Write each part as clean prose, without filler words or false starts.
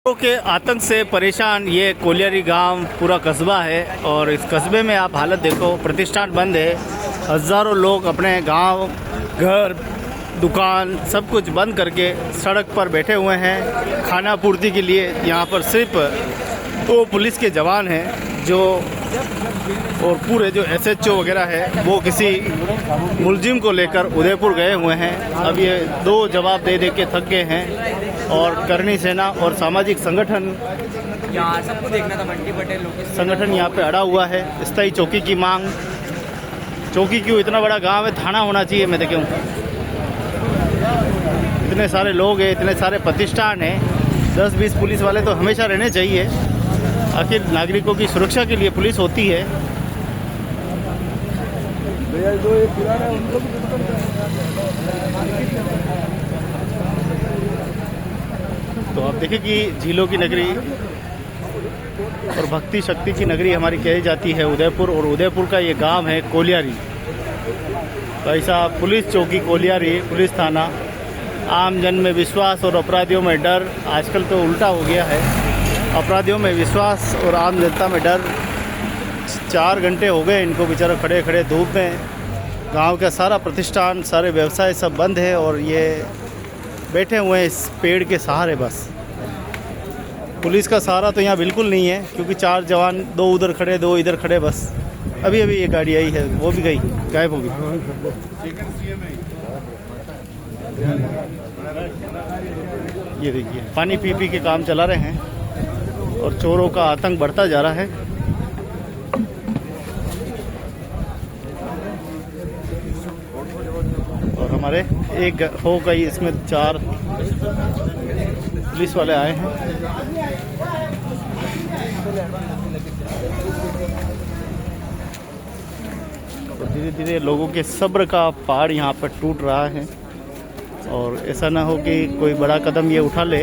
के आतंक से परेशान ये कोलियारी गांव पूरा कस्बा है और इस कस्बे में आप हालत देखो, प्रतिष्ठान बंद है। हज़ारों लोग अपने गांव, घर, दुकान सब कुछ बंद करके सड़क पर बैठे हुए हैं खाना पूर्ति के लिए। यहाँ पर सिर्फ 2 पुलिस के जवान हैं जो और पूरे जो SHO वगैरह है वो किसी मुलजिम को लेकर उदयपुर गए हुए हैं। अब ये 2 जवाब दे के थक गए हैं और करनी सेना और सामाजिक संगठन यहाँ सबको देखना था। मंडी पटेल संगठन यहाँ पे अड़ा हुआ है। स्थायी चौकी की मांग। चौकी क्यों? इतना बड़ा गांव है, थाना होना चाहिए। मैं देखूँ इतने सारे लोग हैं, इतने सारे प्रतिष्ठान हैं, 10-20 पुलिस वाले तो हमेशा रहने चाहिए। आखिर नागरिकों की सुरक्षा के लिए पुलिस होती है। तो आप देखें कि झीलों की नगरी और भक्ति शक्ति की नगरी हमारी कही जाती है उदयपुर, और उदयपुर का ये गांव है कोलियारी। तो ऐसा पुलिस चौकी कोलियारी, पुलिस थाना, आम जन में विश्वास और अपराधियों में डर। आजकल तो उल्टा हो गया है, अपराधियों में विश्वास और आम जनता में डर। 4 घंटे हो गए इनको बेचारा खड़े खड़े धूप में। गांव का सारा प्रतिष्ठान, सारे व्यवसाय सब बंद है और ये बैठे हुए हैं इस पेड़ के सहारे। बस पुलिस का सहारा तो यहाँ बिल्कुल नहीं है, क्योंकि 4 जवान, 2 उधर खड़े, 2 इधर खड़े। बस अभी अभी ये गाड़ी आई है, वो भी गई, गायब हो गई। ये देखिए पानी पी के काम चला रहे हैं और चोरों का आतंक बढ़ता जा रहा है। और हमारे एक हो गई, इसमें 4 पुलिस वाले आए हैं। तो धीरे धीरे लोगों के सब्र का पहाड़ यहाँ पर टूट रहा है और ऐसा ना हो कि कोई बड़ा कदम ये उठा ले।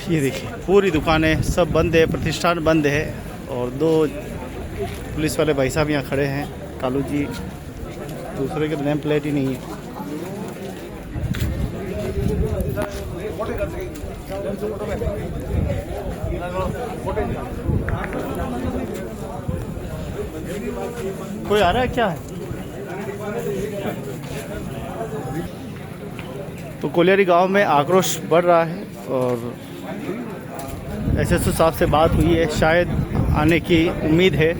ये देखिए पूरी दुकानें सब बंद है, प्रतिष्ठान बंद है और 2 पुलिस वाले भाई साहब यहाँ खड़े हैं। कालू जी, दूसरे के नेम प्लेट ही नहीं है। कोई आ रहा है क्या है? तो कोलियारी गांव में आक्रोश बढ़ रहा है और SHO साहब से बात हुई है, शायद आने की उम्मीद है।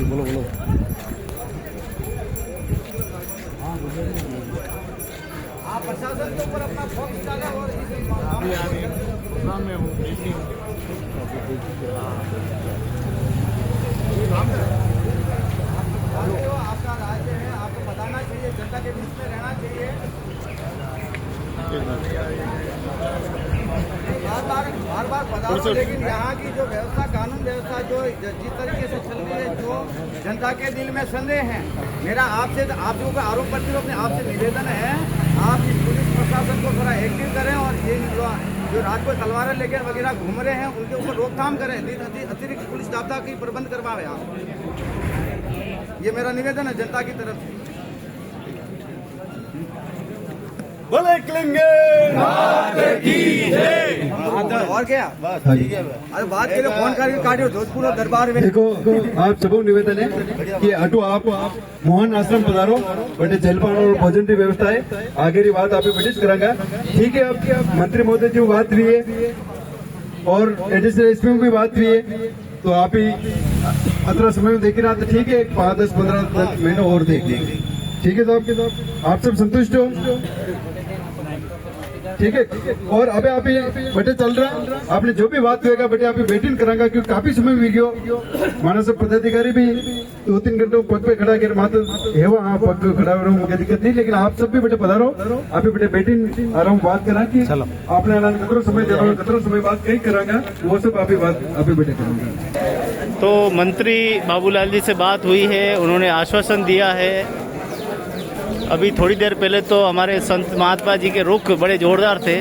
बोलो बोलो। आप प्रशासन के ऊपर अपना फोकस डाला और में हूँ। आपका राज्य है, आपको बताना चाहिए, जनता के बीच में रहना चाहिए। बार बताओ, लेकिन यहाँ की जो व्यवस्था, कानून व्यवस्था जो जिस तरीके से चल रही है, जो जनता के दिल में संदेह है, मेरा आपसे, आप लोगों का आरोप प्रति अपने आपसे निवेदन है, आप इस पुलिस प्रशासन को थोड़ा एक्टिव करें और ये जो रात को तलवारें लेकर वगैरह घूम रहे हैं उनके ऊपर रोकथाम करें, अतिरिक्त पुलिस दाब्ता की प्रबंध करवाएं आप। ये मेरा निवेदन है जनता की तरफ से। बोले कलेंगे और क्या बस ठीक है। अरे बात के लिए फोन करके काटियो जोधपुर और दरबार में। देखो आप सबको निवेदन है कि अटो आप मोहन आश्रम पधारो, बटे जलपान और भोजन की व्यवस्था है। आगे की बात आप ब्रिटिश करांगा, ठीक है। आपके मंत्री महोदय जी बात हुई है और एडिशनल SP की बात हुई है, तो आप ही 18 समय में देखना तो ठीक है, 5, 10, 15 महीनों और देख लेंगे, ठीक है साहब। आप सब संतुष्ट हो? ठीक है। और अबे आप बटे चल रहा, आपने जो भी बात होगा बटे आप वेटिंग करांगा, क्योंकि काफी समय भी गयो। मानस पदाधिकारी भी 2-3 घंटों पद पे खड़ा कर मात्र हेवा पद पे खड़ा रहो, मुझे दिक्कत नहीं, लेकिन आप सब भी बटे पधारो। आप बटे वेटिंग आराम बात करा कि आपने कतरो समय जब कतरो समय बात कहीं करांगा, वो सब आप बात अभी बटे करूंगा। तो मंत्री बाबूलाल जी से बात हुई है, उन्होंने आश्वासन दिया है अभी थोड़ी देर पहले तो हमारे संत महात्मा जी के रुख बड़े जोरदार थे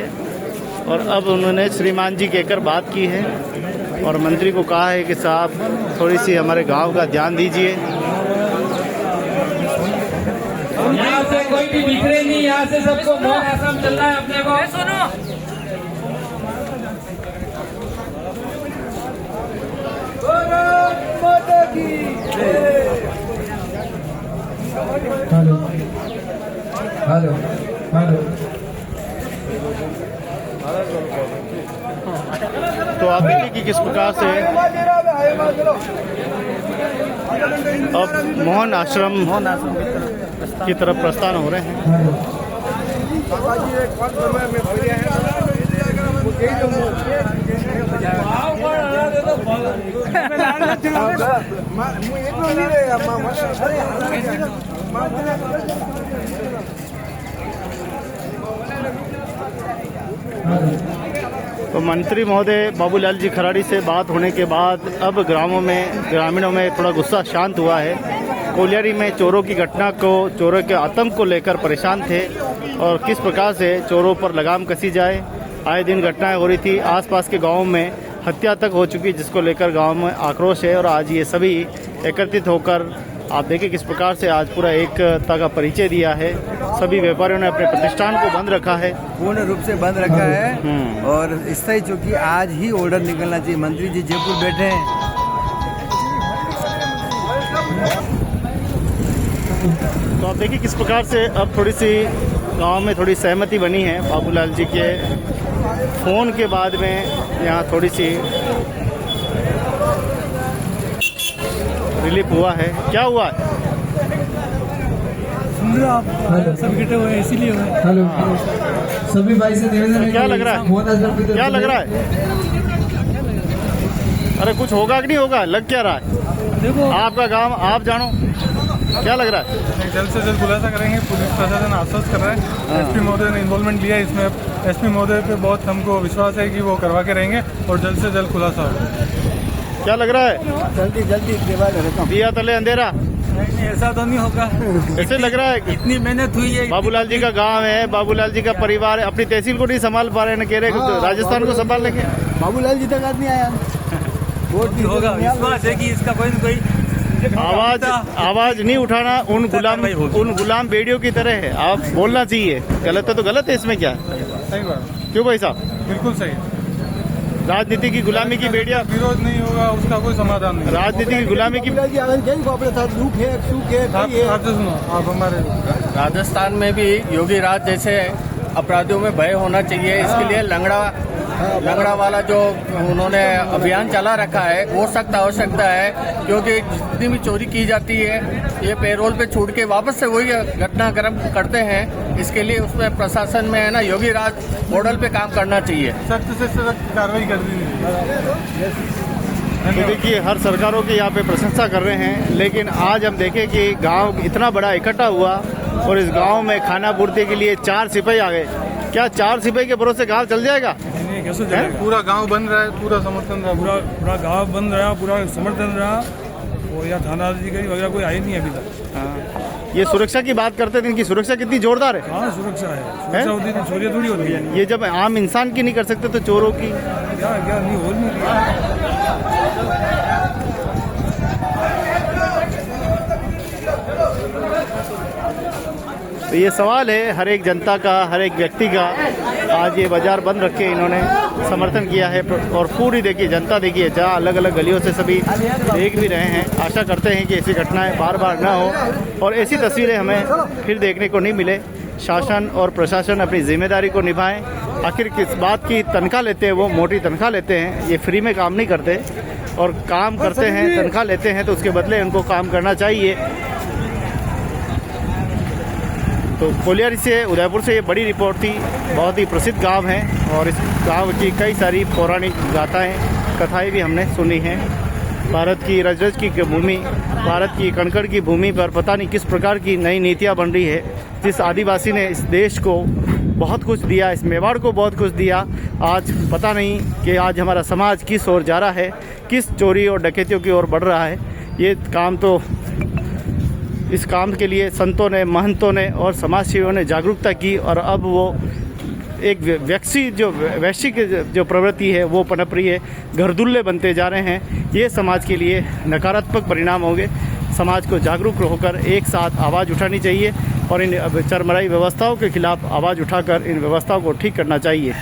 और अब उन्होंने श्रीमान जी कहकर बात की है और मंत्री को कहा है कि साहब थोड़ी सी हमारे गांव का ध्यान दीजिए। यहाँ से कोई भी बिखरे नहीं, यहाँ से सबको मौन आश्रम चलना है अपने को। सुनो, हेलो हेलो हेलो। तो आप देखिए कि किस प्रकार से अब मोहन आश्रम की तरफ प्रस्थान हो रहे हैं। तो मंत्री महोदय बाबूलाल जी खराड़ी से बात होने के बाद अब ग्रामीणों में थोड़ा गुस्सा शांत हुआ है। कोलियारी में चोरों की घटना को, चोरों के आतंक को लेकर परेशान थे और किस प्रकार से चोरों पर लगाम कसी जाए। आए दिन घटनाएं हो रही थी, आसपास के गांवों में हत्या तक हो चुकी, जिसको लेकर गांव में आक्रोश है। और आज ये सभी एकत्रित होकर आप देखिए किस प्रकार से आज पूरा एकता का परिचय दिया है। सभी व्यापारियों ने अपने प्रतिष्ठान को बंद रखा है, पूर्ण रूप से बंद रखा है। और इससे ही चूंकि आज ही ऑर्डर निकलना चाहिए। मंत्री जी जयपुर बैठे हैं। तो आप देखिए किस प्रकार से अब थोड़ी सी गांव में थोड़ी सहमति बनी है। बाबूलाल जी के फोन के बाद में यहाँ थोड़ी सी रिलीफ हुआ है। क्या हुआ है? सब गिटे हुए इसीलिए हुए। हेलो सभी भाई से निवेदन है। क्या लग रहा है? क्या लग रहा है? अरे कुछ होगा कि नहीं होगा? लग क्या रहा है? देखो, आपका गांव आप जानो, क्या लग रहा है? जल्द से जल्द खुलासा करेंगे। पुलिस प्रशासन आश्वस्त कर रहा है। एसपी महोदय ने इन्वॉल्वमेंट लिया है इसमें। एसपी महोदय पे बहुत हमको विश्वास है कि वो करवा के रहेंगे और जल्द से जल्द खुलासा होगा। क्या लग रहा है? जल्दी जल्दी दिया तले अंधेरा, नहीं ऐसा तो नहीं होगा। ऐसे लग रहा है कि इतनी मेहनत हुई है। बाबूलाल जी का गांव है, बाबूलाल जी का परिवार है, अपनी तहसील को नहीं संभाल पा रहे हैं, कह रहे हैं राजस्थान को संभाल लेंगे। बाबूलाल जी तक आदमी आया। होगा, विश्वास है कि इसका कोई न कोई आवाज नहीं उठाना उन गुलाम बेड़ियों की तरह है। आप बोलना चाहिए। गलत है तो गलत है, इसमें क्या है? सही बात, क्यों भाई साहब? बिल्कुल सही। राजनीति की गुलामी की बेड़ियां, विरोध नहीं होगा, उसका कोई समाधान नहीं। राजनीति की गुलामी की। आप जो सुनो, आप हमारे राजस्थान में भी योगी राज जैसे अपराधियों में भय होना चाहिए। इसके लिए लंगड़ा वाला जो उन्होंने अभियान चला रखा है वो सख्त आवश्यकता है, क्योंकि जितनी भी चोरी की जाती है ये पेरोल पे छूट के वापस से वही घटनाक्रम करते हैं। इसके लिए उसमें प्रशासन में है ना योगी राज मॉडल पे काम करना चाहिए। सख्त से सख्त कार्रवाई कर दी। तो देखिए हर सरकारों की यहाँ पे प्रशंसा कर रहे हैं, लेकिन आज हम देखें कि गांव इतना बड़ा इकट्ठा हुआ और इस गांव में खाना पूर्ति के लिए 4 सिपाही आ गए। क्या 4 सिपाही के भरोसे गांव चल जाएगा? कैसे चलेगा? पूरा गांव बंद रहा है, पूरा समर्थन रहा, पूरा गांव बंद रहा, पूरा समर्थन रहा। और यहाँ थाना अधिकारी वगैरह कोई आई नहीं अभी तक। ये सुरक्षा की बात करते थे, इनकी सुरक्षा कितनी जोरदार है। हाँ सुरक्षा है, सुरक्षा होती थी, चोरी थोड़ी होती है। ये जब आम इंसान की नहीं कर सकते तो चोरों की। क्या नहीं हो नहीं तो ये सवाल है हर एक जनता का, हर एक व्यक्ति का। आज ये बाजार बंद रख के इन्होंने समर्थन किया है और पूरी देखिए जनता देखिए जहाँ अलग अलग गलियों से सभी देख भी रहे हैं। आशा करते हैं कि ऐसी घटनाएं बार बार ना हो और ऐसी तस्वीरें हमें फिर देखने को नहीं मिले। शासन और प्रशासन अपनी जिम्मेदारी को निभाएं। आखिर किस बात की तनख्वाह लेते हैं? वो मोटी तनख्वाह लेते हैं, ये फ्री में काम नहीं करते और काम करते हैं, तनख्वाह लेते हैं तो उसके बदले उनको काम करना चाहिए। तो कोलियारी से, उदयपुर से ये बड़ी रिपोर्ट थी। बहुत ही प्रसिद्ध गांव है और इस गांव की कई सारी पौराणिक गाथाएं, कथाएं भी हमने सुनी हैं। भारत की रज की भूमि, भारत की कणकण की भूमि पर पता नहीं किस प्रकार की नई नीतियां बन रही है। जिस आदिवासी ने इस देश को बहुत कुछ दिया, इस मेवाड़ को बहुत कुछ दिया, आज पता नहीं कि आज हमारा समाज किस ओर जा रहा है, किस चोरी और डकैतियों की ओर बढ़ रहा है। ये काम तो इस काम के लिए संतों ने, महंतों ने और समाजसेवियों ने जागरूकता की और अब वो एक वैश्विक जो प्रवृत्ति है वो पनप रही है, घरदुल्ले बनते जा रहे हैं, ये समाज के लिए नकारात्मक परिणाम होंगे। समाज को जागरूक होकर एक साथ आवाज़ उठानी चाहिए और इन चरमराई व्यवस्थाओं के खिलाफ आवाज़ उठाकर इन व्यवस्थाओं को ठीक करना चाहिए।